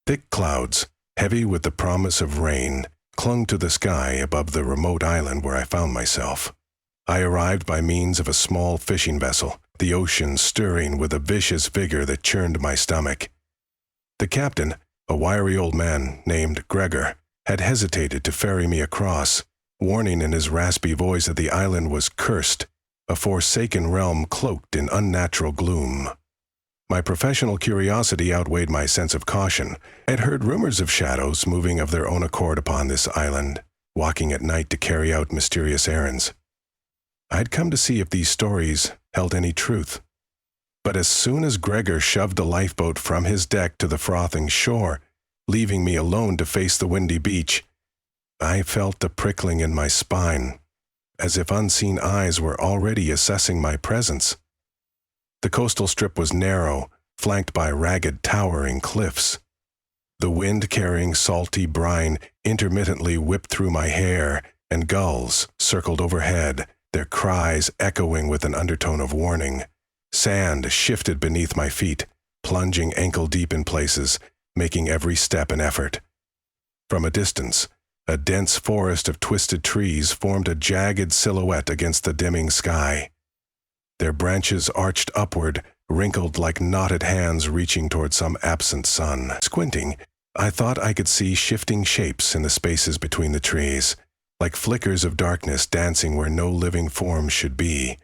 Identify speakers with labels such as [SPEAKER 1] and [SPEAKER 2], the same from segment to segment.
[SPEAKER 1] Thick clouds, heavy with the promise of rain, clung to the sky above the remote island where I found myself. I arrived by means of a small fishing vessel, the ocean stirring with a vicious vigor that churned my stomach. The captain, a wiry old man named Gregor, had hesitated to ferry me across, warning in his raspy voice that the island was cursed, a forsaken realm cloaked in unnatural gloom. My professional curiosity outweighed my sense of caution. I had heard rumors of shadows moving of their own accord upon this island, walking at night to carry out mysterious errands. I had come to see if these stories held any truth. But as soon as Gregor shoved the lifeboat from his deck to the frothing shore, leaving me alone to face the windy beach, I felt the prickling in my spine, as if unseen eyes were already assessing my presence. The coastal strip was narrow, flanked by ragged, towering cliffs. The wind carrying salty brine intermittently whipped through my hair, and gulls circled overhead, their cries echoing with an undertone of warning. Sand shifted beneath my feet, plunging ankle-deep in places, making every step an effort. From a distance, a dense forest of twisted trees formed a jagged silhouette against the dimming sky. Their branches arched upward, wrinkled like knotted hands reaching toward some absent sun. Squinting, I thought I could see shifting shapes in the spaces between the trees, like flickers of darkness dancing where no living form should be.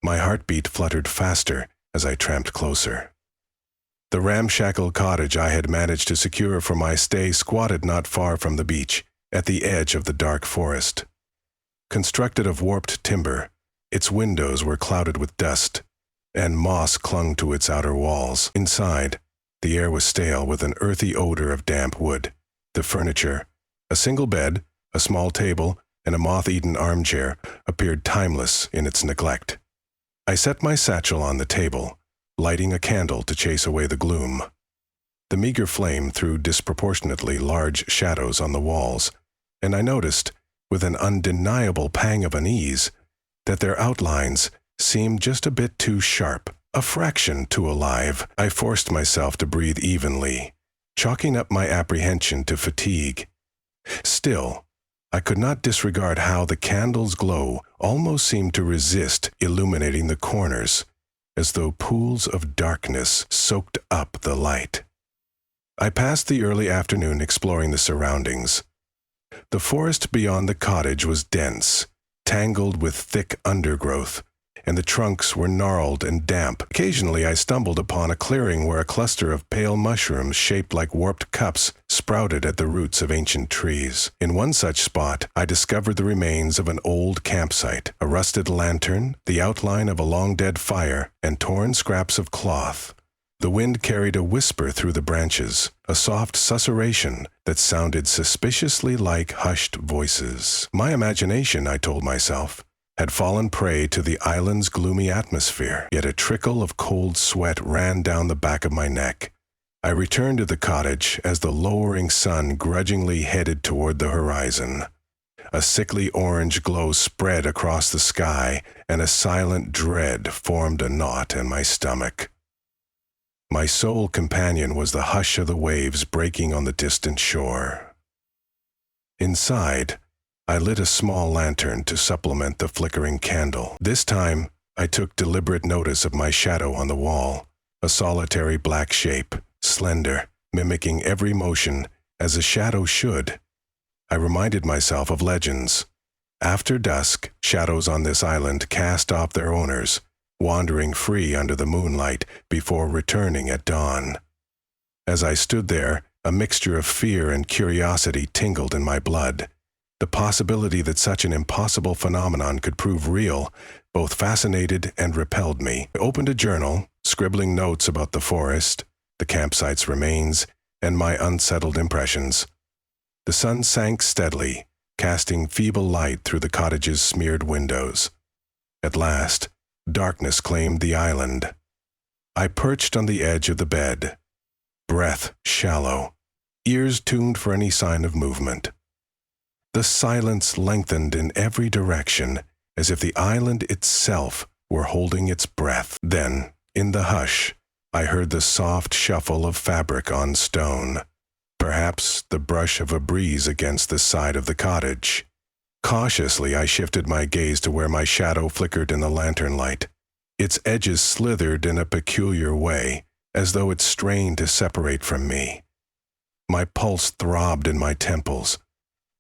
[SPEAKER 1] My heartbeat fluttered faster as I tramped closer. The ramshackle cottage I had managed to secure for my stay squatted not far from the beach, at the edge of the dark forest. Constructed of warped timber, its windows were clouded with dust, and moss clung to its outer walls. Inside, the air was stale with an earthy odor of damp wood. The furniture, a single bed, a small table, and a moth-eaten armchair, appeared timeless in its neglect. I set my satchel on the table, lighting a candle to chase away the gloom. The meager flame threw disproportionately large shadows on the walls, and I noticed, with an undeniable pang of unease, that their outlines seemed just a bit too sharp, a fraction too alive. I forced myself to breathe evenly, chalking up my apprehension to fatigue. Still, I could not disregard how the candle's glow almost seemed to resist illuminating the corners, as though pools of darkness soaked up the light. I passed the early afternoon exploring the surroundings. The forest beyond the cottage was dense, tangled with thick undergrowth, and the trunks were gnarled and damp. Occasionally I stumbled upon a clearing where a cluster of pale mushrooms shaped like warped cups sprouted at the roots of ancient trees. In one such spot, I discovered the remains of an old campsite, a rusted lantern, the outline of a long-dead fire, and torn scraps of cloth. The wind carried a whisper through the branches, a soft susurration that sounded suspiciously like hushed voices. My imagination, I told myself, had fallen prey to the island's gloomy atmosphere, yet a trickle of cold sweat ran down the back of my neck. I returned to the cottage as the lowering sun grudgingly headed toward the horizon. A sickly orange glow spread across the sky, and a silent dread formed a knot in my stomach. My sole companion was the hush of the waves breaking on the distant shore. Inside, I lit a small lantern to supplement the flickering candle. This time, I took deliberate notice of my shadow on the wall, a solitary black shape, slender, mimicking every motion as a shadow should. I reminded myself of legends. After dusk, shadows on this island cast off their owners, wandering free under the moonlight before returning at dawn. As I stood there, a mixture of fear and curiosity tingled in my blood. The possibility that such an impossible phenomenon could prove real both fascinated and repelled me. I opened a journal, scribbling notes about the forest, the campsite's remains, and my unsettled impressions. The sun sank steadily, casting feeble light through the cottage's smeared windows. At last, darkness claimed the island. I perched on the edge of the bed, breath shallow, ears tuned for any sign of movement. The silence lengthened in every direction, as if the island itself were holding its breath. Then, in the hush, I heard the soft shuffle of fabric on stone, perhaps the brush of a breeze against the side of the cottage. Cautiously, I shifted my gaze to where my shadow flickered in the lantern light. Its edges slithered in a peculiar way, as though it strained to separate from me. My pulse throbbed in my temples.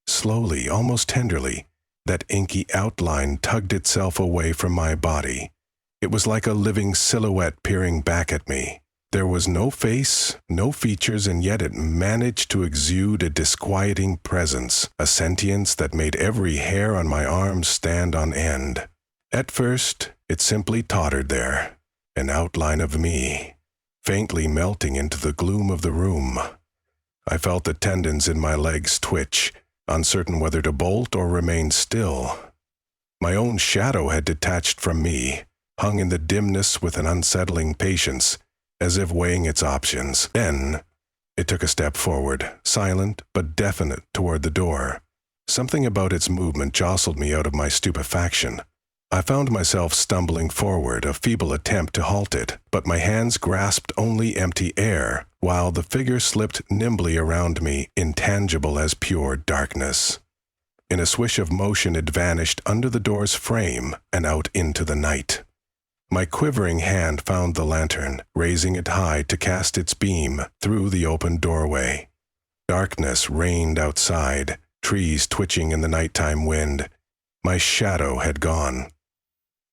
[SPEAKER 1] Slowly, almost tenderly, that inky outline tugged itself away from my body. It was like a living silhouette peering back at me. There was no face, no features, and yet it managed to exude a disquieting presence, a sentience that made every hair on my arm stand on end. At first, it simply tottered there, an outline of me, faintly melting into the gloom of the room. I felt the tendons in my legs twitch, uncertain whether to bolt or remain still. My own shadow had detached from me, hung in the dimness with an unsettling patience, as if weighing its options. Then, it took a step forward, silent but definite, toward the door. Something about its movement jostled me out of my stupefaction. I found myself stumbling forward, a feeble attempt to halt it, but my hands grasped only empty air, while the figure slipped nimbly around me, intangible as pure darkness. In a swish of motion, it vanished under the door's frame and out into the night. My quivering hand found the lantern, raising it high to cast its beam through the open doorway. Darkness reigned outside, trees twitching in the nighttime wind. My shadow had gone.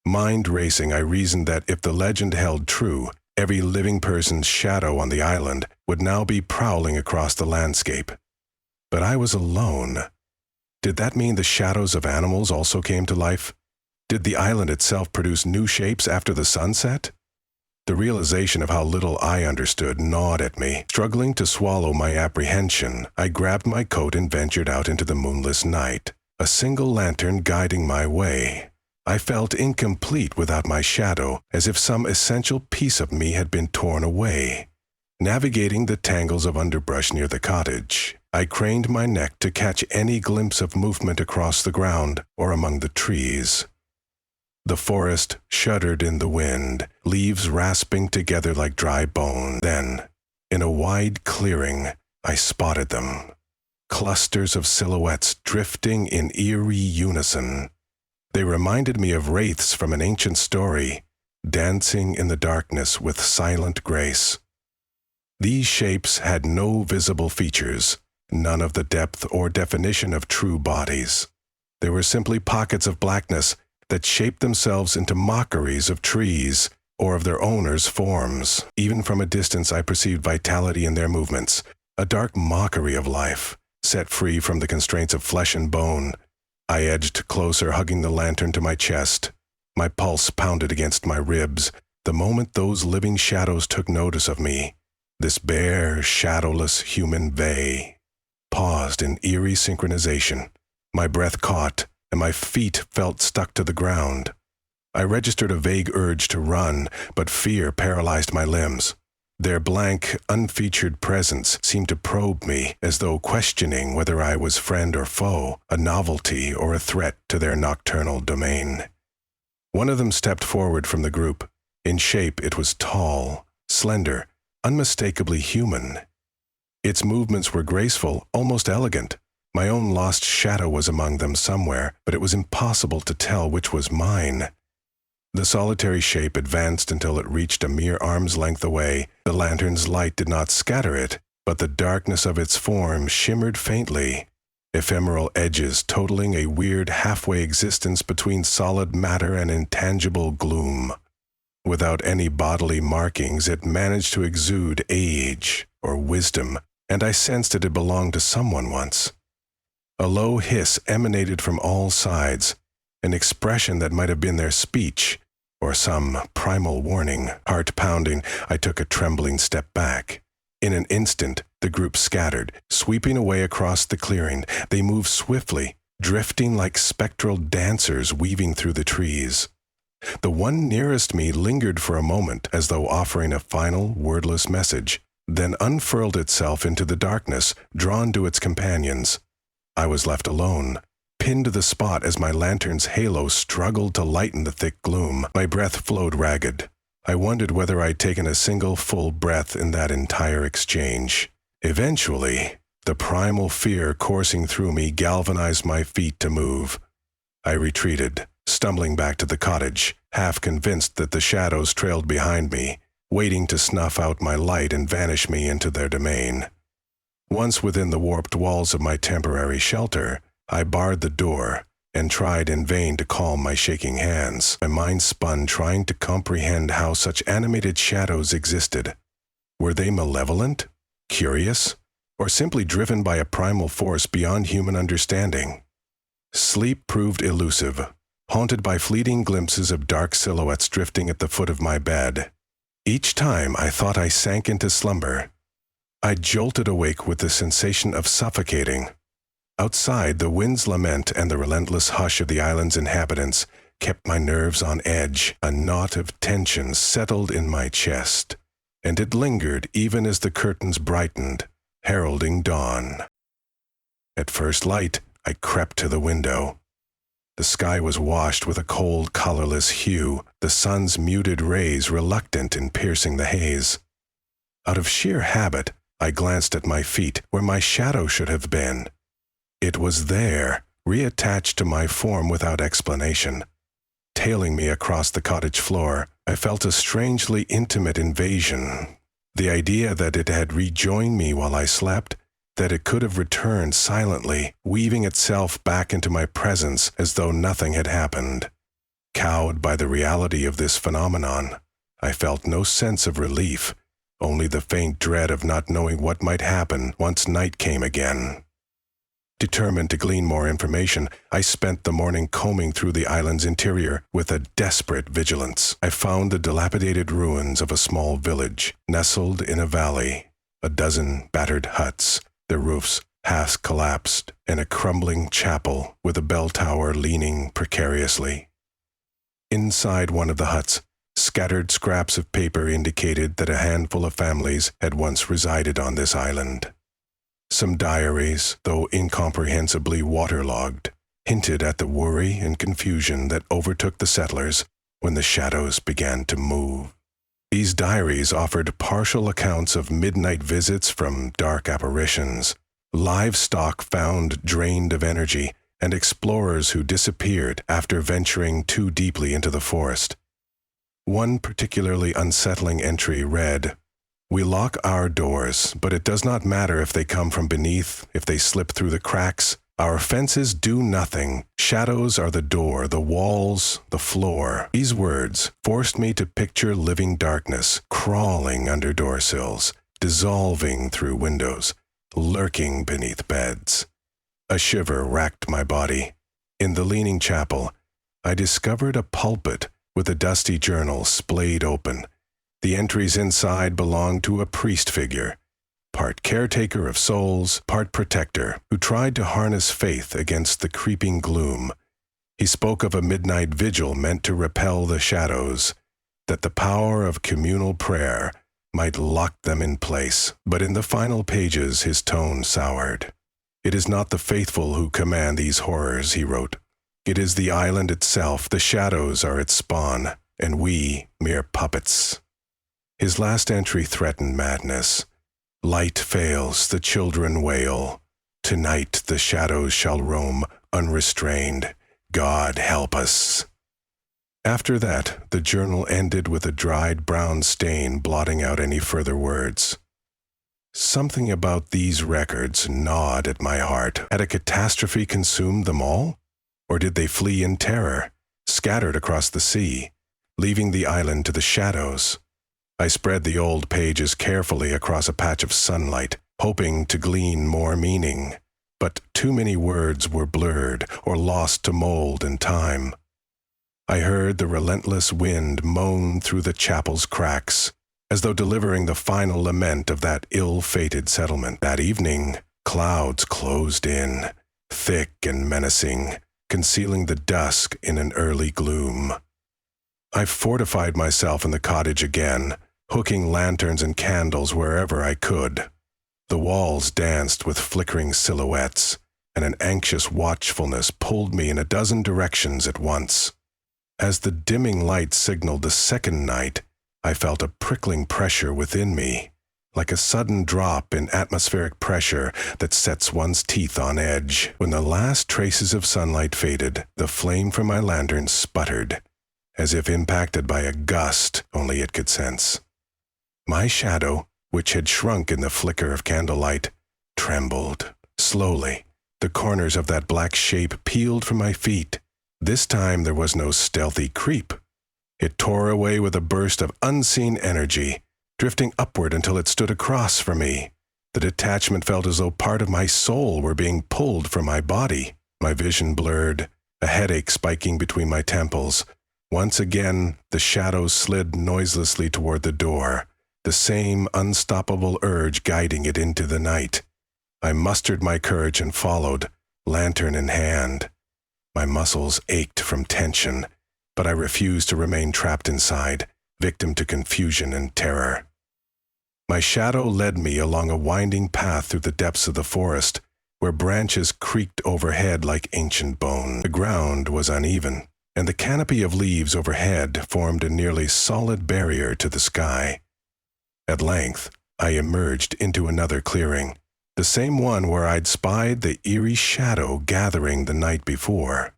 [SPEAKER 1] Mind racing, I reasoned that if the legend held true, every living person's shadow on the island would now be prowling across the landscape. But I was alone. Did that mean the shadows of animals also came to life? Did the island itself produce new shapes after the sunset? The realization of how little I understood gnawed at me. Struggling to swallow my apprehension, I grabbed my coat and ventured out into the moonless night, a single lantern guiding my way. I felt incomplete without my shadow, as if some essential piece of me had been torn away. Navigating the tangles of underbrush near the cottage, I craned my neck to catch any glimpse of movement across the ground or among the trees. The forest shuddered in the wind, leaves rasping together like dry bone. Then, in a wide clearing, I spotted them. Clusters of silhouettes drifting in eerie unison. They reminded me of wraiths from an ancient story, dancing in the darkness with silent grace. These shapes had no visible features, none of the depth or definition of true bodies. They were simply pockets of blackness that shaped themselves into mockeries of trees or of their owners' forms. Even from a distance, I perceived vitality in their movements, a dark mockery of life, set free from the constraints of flesh and bone. I edged closer, hugging the lantern to my chest. My pulse pounded against my ribs. The moment those living shadows took notice of me, this bare, shadowless human they paused in eerie synchronization. My breath caught, and my feet felt stuck to the ground. I registered a vague urge to run, but fear paralyzed my limbs. Their blank, unfeatured presence seemed to probe me, as though questioning whether I was friend or foe, a novelty or a threat to their nocturnal domain. One of them stepped forward from the group. In shape, it was tall, slender, unmistakably human. Its movements were graceful, almost elegant. My own lost shadow was among them somewhere, but it was impossible to tell which was mine. The solitary shape advanced until it reached a mere arm's length away. The lantern's light did not scatter it, but the darkness of its form shimmered faintly, ephemeral edges totaling a weird halfway existence between solid matter and intangible gloom. Without any bodily markings, it managed to exude age or wisdom, and I sensed it had belonged to someone once. A low hiss emanated from all sides, an expression that might have been their speech, or some primal warning. Heart pounding, I took a trembling step back. In an instant, the group scattered, sweeping away across the clearing. They moved swiftly, drifting like spectral dancers weaving through the trees. The one nearest me lingered for a moment, as though offering a final, wordless message, then unfurled itself into the darkness, drawn to its companions. I was left alone, pinned to the spot as my lantern's halo struggled to lighten the thick gloom. My breath flowed ragged. I wondered whether I'd taken a single full breath in that entire exchange. Eventually, the primal fear coursing through me galvanized my feet to move. I retreated, stumbling back to the cottage, half convinced that the shadows trailed behind me, waiting to snuff out my light and vanish me into their domain. Once within the warped walls of my temporary shelter, I barred the door and tried in vain to calm my shaking hands. My mind spun trying to comprehend how such animated shadows existed. Were they malevolent, curious, or simply driven by a primal force beyond human understanding? Sleep proved elusive, haunted by fleeting glimpses of dark silhouettes drifting at the foot of my bed. Each time I thought I sank into slumber, I jolted awake with the sensation of suffocating. Outside, the wind's lament and the relentless hush of the island's inhabitants kept my nerves on edge. A knot of tension settled in my chest, and it lingered even as the curtains brightened, heralding dawn. At first light, I crept to the window. The sky was washed with a cold, colorless hue, the sun's muted rays reluctant in piercing the haze. Out of sheer habit, I glanced at my feet, where my shadow should have been. It was there, reattached to my form without explanation. Tailing me across the cottage floor, I felt a strangely intimate invasion. The idea that it had rejoined me while I slept, that it could have returned silently, weaving itself back into my presence as though nothing had happened. Cowed by the reality of this phenomenon, I felt no sense of relief, only the faint dread of not knowing what might happen once night came again. Determined to glean more information, I spent the morning combing through the island's interior with a desperate vigilance. I found the dilapidated ruins of a small village, nestled in a valley. A dozen battered huts, their roofs half collapsed, and a crumbling chapel with a bell tower leaning precariously. Inside one of the huts, scattered scraps of paper indicated that a handful of families had once resided on this island. Some diaries, though incomprehensibly waterlogged, hinted at the worry and confusion that overtook the settlers when the shadows began to move. These diaries offered partial accounts of midnight visits from dark apparitions, livestock found drained of energy, and explorers who disappeared after venturing too deeply into the forest. One particularly unsettling entry read, "We lock our doors, but it does not matter if they come from beneath, if they slip through the cracks. Our fences do nothing. Shadows are the door, the walls, the floor." These words forced me to picture living darkness, crawling under door sills, dissolving through windows, lurking beneath beds. A shiver racked my body. In the leaning chapel, I discovered a pulpit with a dusty journal splayed open. The entries inside belonged to a priest figure, part caretaker of souls, part protector, who tried to harness faith against the creeping gloom. He spoke of a midnight vigil meant to repel the shadows, that the power of communal prayer might lock them in place. But in the final pages his tone soured. "It is not the faithful who command these horrors," he wrote. "It is the island itself. The shadows are its spawn, and we mere puppets." His last entry threatened madness. "Light fails, the children wail. Tonight the shadows shall roam unrestrained. God help us." After that, the journal ended with a dried brown stain blotting out any further words. Something about these records gnawed at my heart. Had a catastrophe consumed them all? Or did they flee in terror, scattered across the sea, leaving the island to the shadows? I spread the old pages carefully across a patch of sunlight, hoping to glean more meaning. But too many words were blurred or lost to mold and time. I heard the relentless wind moan through the chapel's cracks, as though delivering the final lament of that ill-fated settlement. That evening, clouds closed in, thick and menacing, concealing the dusk in an early gloom. I fortified myself in the cottage again, hooking lanterns and candles wherever I could. The walls danced with flickering silhouettes, and an anxious watchfulness pulled me in a dozen directions at once. As the dimming light signaled the second night, I felt a prickling pressure within me, like a sudden drop in atmospheric pressure that sets one's teeth on edge. When the last traces of sunlight faded, the flame from my lantern sputtered, as if impacted by a gust only it could sense. My shadow, which had shrunk in the flicker of candlelight, trembled. Slowly, the corners of that black shape peeled from my feet. This time there was no stealthy creep. It tore away with a burst of unseen energy, drifting upward until it stood across from me. The detachment felt as though part of my soul were being pulled from my body. My vision blurred, a headache spiking between my temples. Once again, the shadow slid noiselessly toward the door, the same unstoppable urge guiding it into the night. I mustered my courage and followed, lantern in hand. My muscles ached from tension, but I refused to remain trapped inside, victim to confusion and terror. My shadow led me along a winding path through the depths of the forest, where branches creaked overhead like ancient bone. The ground was uneven, and the canopy of leaves overhead formed a nearly solid barrier to the sky. At length, I emerged into another clearing, the same one where I'd spied the eerie shadow gathering the night before.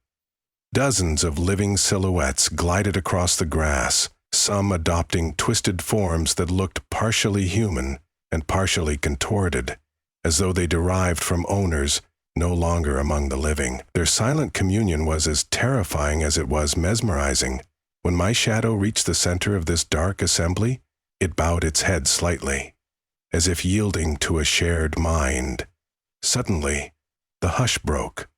[SPEAKER 1] Dozens of living silhouettes glided across the grass, some adopting twisted forms that looked partially human and partially contorted, as though they derived from owners no longer among the living. Their silent communion was as terrifying as it was mesmerizing. When my shadow reached the center of this dark assembly, it bowed its head slightly, as if yielding to a shared mind. Suddenly, the hush broke,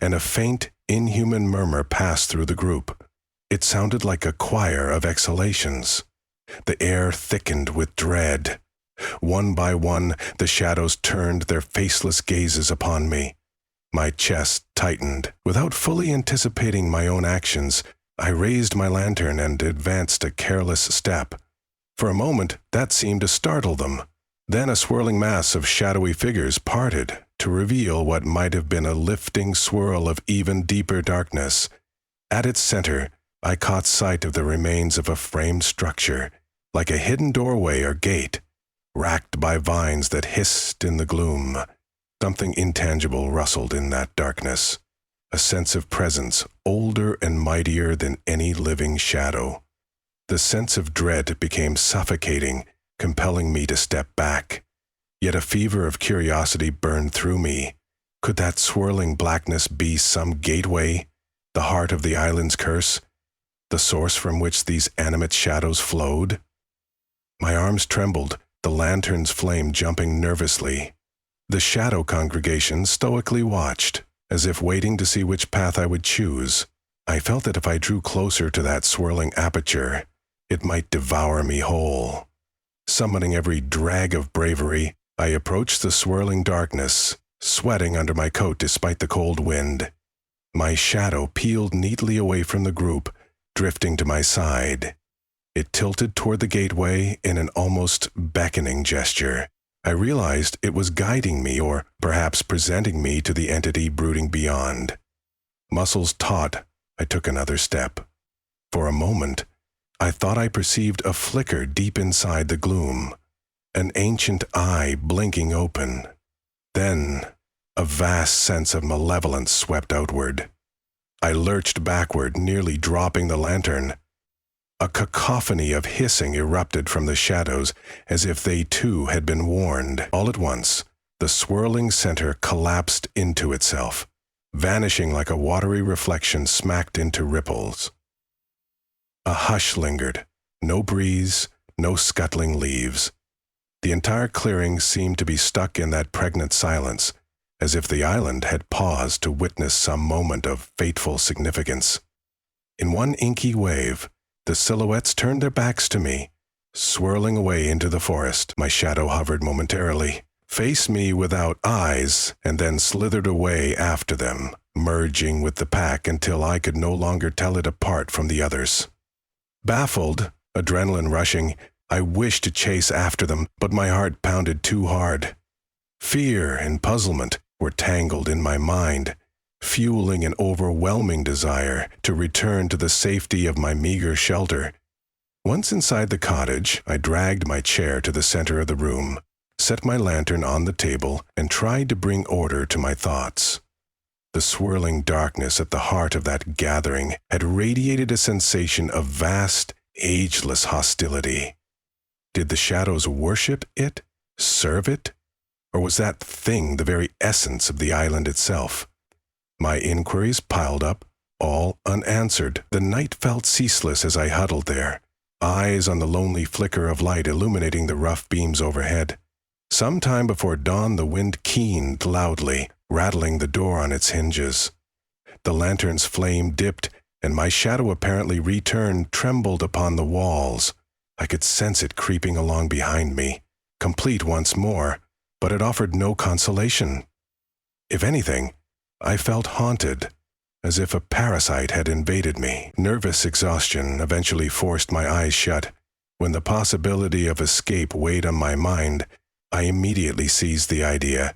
[SPEAKER 1] and a faint, inhuman murmur passed through the group. It sounded like a choir of exhalations. The air thickened with dread. One by one, the shadows turned their faceless gazes upon me. My chest tightened. Without fully anticipating my own actions, I raised my lantern and advanced a careless step. For a moment, that seemed to startle them. Then a swirling mass of shadowy figures parted to reveal what might have been a lifting swirl of even deeper darkness. At its center, I caught sight of the remains of a framed structure, like a hidden doorway or gate, racked by vines that hissed in the gloom. Something intangible rustled in that darkness, a sense of presence older and mightier than any living shadow. The sense of dread became suffocating, compelling me to step back. Yet a fever of curiosity burned through me. Could that swirling blackness be some gateway, the heart of the island's curse, the source from which these animate shadows flowed? My arms trembled, the lantern's flame jumping nervously. The shadow congregation stoically watched, as if waiting to see which path I would choose. I felt that if I drew closer to that swirling aperture, it might devour me whole. Summoning every drag of bravery, I approached the swirling darkness, sweating under my coat despite the cold wind. My shadow peeled neatly away from the group, drifting to my side. It tilted toward the gateway in an almost beckoning gesture. I realized it was guiding me, or perhaps presenting me to the entity brooding beyond. Muscles taut, I took another step. For a moment, I thought I perceived a flicker deep inside the gloom, an ancient eye blinking open. Then, a vast sense of malevolence swept outward. I lurched backward, nearly dropping the lantern. A cacophony of hissing erupted from the shadows, as if they too had been warned. All at once, the swirling center collapsed into itself, vanishing like a watery reflection smacked into ripples. A hush lingered, no breeze, no scuttling leaves. The entire clearing seemed to be stuck in that pregnant silence, as if the island had paused to witness some moment of fateful significance. In one inky wave, the silhouettes turned their backs to me, swirling away into the forest. My shadow hovered momentarily, faced me without eyes, and then slithered away after them, merging with the pack until I could no longer tell it apart from the others. Baffled, adrenaline rushing, I wished to chase after them, but my heart pounded too hard. Fear and puzzlement were tangled in my mind, fueling an overwhelming desire to return to the safety of my meager shelter. Once inside the cottage, I dragged my chair to the center of the room, set my lantern on the table, and tried to bring order to my thoughts. The swirling darkness at the heart of that gathering had radiated a sensation of vast, ageless hostility. Did the shadows worship it, serve it, or was that thing the very essence of the island itself? My inquiries piled up, all unanswered. The night felt ceaseless as I huddled there, eyes on the lonely flicker of light illuminating the rough beams overhead. Some time before dawn, the wind keened loudly, rattling the door on its hinges. The lantern's flame dipped, and my shadow, apparently returned, trembled upon the walls. I could sense it creeping along behind me, complete once more, but it offered no consolation. If anything, I felt haunted, as if a parasite had invaded me. Nervous exhaustion eventually forced my eyes shut. When the possibility of escape weighed on my mind, I immediately seized the idea.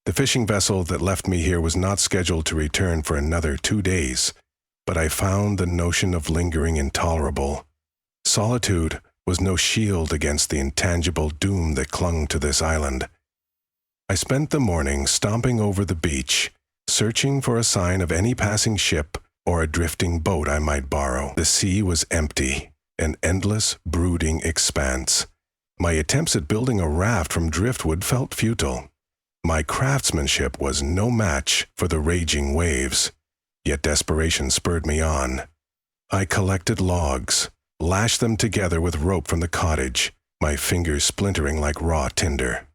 [SPEAKER 1] The fishing vessel that left me here was not scheduled to return for another 2 days, but I found the notion of lingering intolerable. Solitude was no shield against the intangible doom that clung to this island. I spent the morning stomping over the beach, searching for a sign of any passing ship or a drifting boat I might borrow. The sea was empty, an endless, brooding expanse. My attempts at building a raft from driftwood felt futile. My craftsmanship was no match for the raging waves, yet desperation spurred me on. I collected logs, lashed them together with rope from the cottage, my fingers splintering like raw tinder.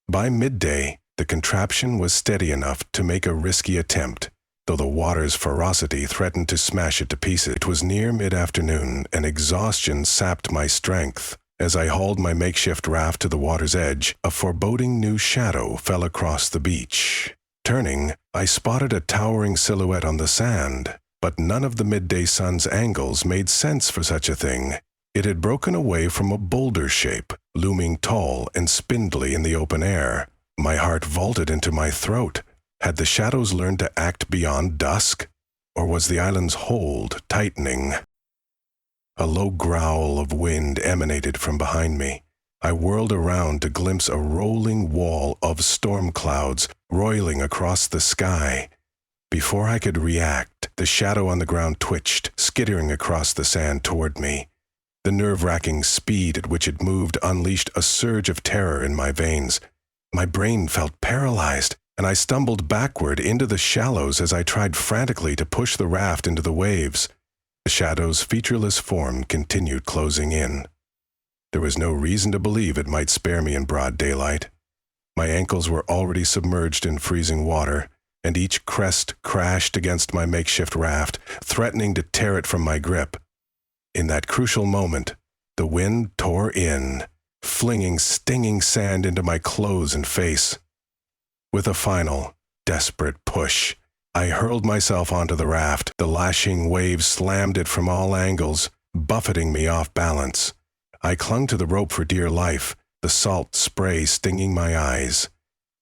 [SPEAKER 1] By midday, the contraption was steady enough to make a risky attempt, though the water's ferocity threatened to smash it to pieces. It was near mid-afternoon, and exhaustion sapped my strength. As I hauled my makeshift raft to the water's edge, a foreboding new shadow fell across the beach. Turning, I spotted a towering silhouette on the sand, but none of the midday sun's angles made sense for such a thing. It had broken away from a boulder shape, looming tall and spindly in the open air. My heart vaulted into my throat. Had the shadows learned to act beyond dusk? Or was the island's hold tightening? A low growl of wind emanated from behind me. I whirled around to glimpse a rolling wall of storm clouds roiling across the sky. Before I could react, the shadow on the ground twitched, skittering across the sand toward me. The nerve-wracking speed at which it moved unleashed a surge of terror in my veins. My brain felt paralyzed, and I stumbled backward into the shallows as I tried frantically to push the raft into the waves. The shadow's featureless form continued closing in. There was no reason to believe it might spare me in broad daylight. My ankles were already submerged in freezing water, and each crest crashed against my makeshift raft, threatening to tear it from my grip. In that crucial moment, the wind tore in, flinging stinging sand into my clothes and face. With a final, desperate push, I hurled myself onto the raft. The lashing waves slammed it from all angles, buffeting me off balance. I clung to the rope for dear life, the salt spray stinging my eyes.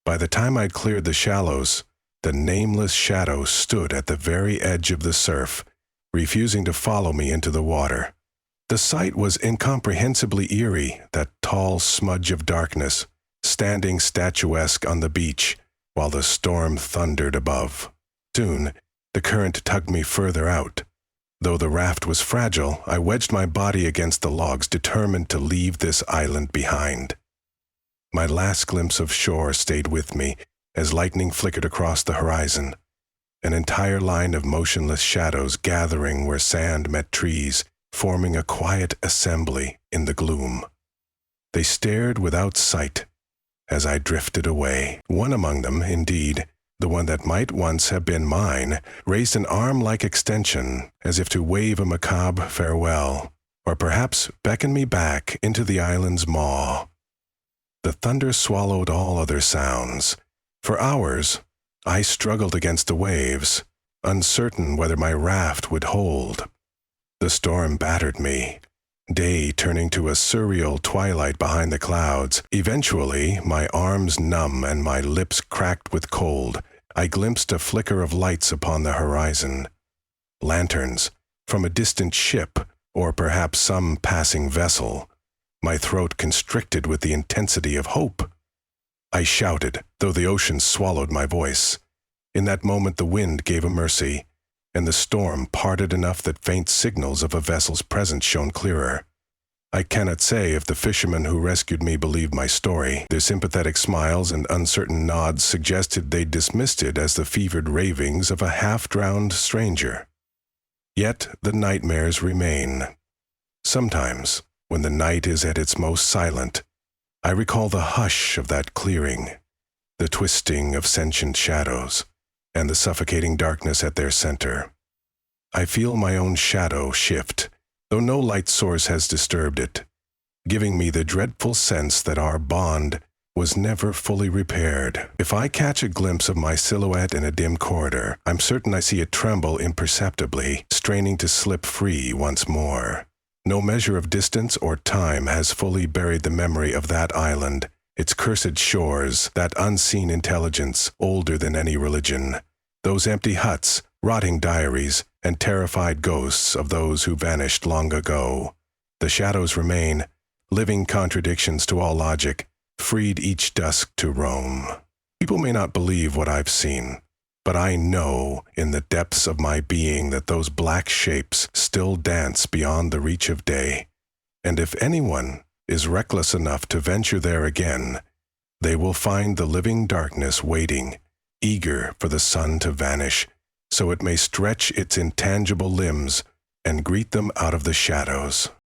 [SPEAKER 1] By the time I'd cleared the shallows, the nameless shadow stood at the very edge of the surf, refusing to follow me into the water. The sight was incomprehensibly eerie, that tall smudge of darkness, standing statuesque on the beach, while the storm thundered above. Soon, the current tugged me further out. Though the raft was fragile, I wedged my body against the logs, determined to leave this island behind. My last glimpse of shore stayed with me as lightning flickered across the horizon, an entire line of motionless shadows gathering where sand met trees, forming a quiet assembly in the gloom. They stared without sight as I drifted away. One among them, indeed, the one that might once have been mine, raised an arm-like extension as if to wave a macabre farewell, or perhaps beckon me back into the island's maw. The thunder swallowed all other sounds. For hours, I struggled against the waves, uncertain whether my raft would hold. The storm battered me, day turning to a surreal twilight behind the clouds. Eventually, my arms numb and my lips cracked with cold, I glimpsed a flicker of lights upon the horizon. Lanterns, from a distant ship, or perhaps some passing vessel. My throat constricted with the intensity of hope. I shouted, though the ocean swallowed my voice. In that moment the wind gave a mercy, and the storm parted enough that faint signals of a vessel's presence shone clearer. I cannot say if the fishermen who rescued me believed my story. Their sympathetic smiles and uncertain nods suggested they dismissed it as the fevered ravings of a half-drowned stranger. Yet the nightmares remain. Sometimes, when the night is at its most silent, I recall the hush of that clearing, the twisting of sentient shadows, and the suffocating darkness at their center. I feel my own shadow shift, though no light source has disturbed it, giving me the dreadful sense that our bond was never fully repaired. If I catch a glimpse of my silhouette in a dim corridor, I'm certain I see it tremble imperceptibly, straining to slip free once more. No measure of distance or time has fully buried the memory of that island, its cursed shores, that unseen intelligence, older than any religion, those empty huts, rotting diaries, and terrified ghosts of those who vanished long ago. The shadows remain, living contradictions to all logic, freed each dusk to roam. People may not believe what I've seen, but I know in the depths of my being that those black shapes still dance beyond the reach of day, and if anyone is reckless enough to venture there again, they will find the living darkness waiting, eager for the sun to vanish, so it may stretch its intangible limbs and greet them out of the shadows.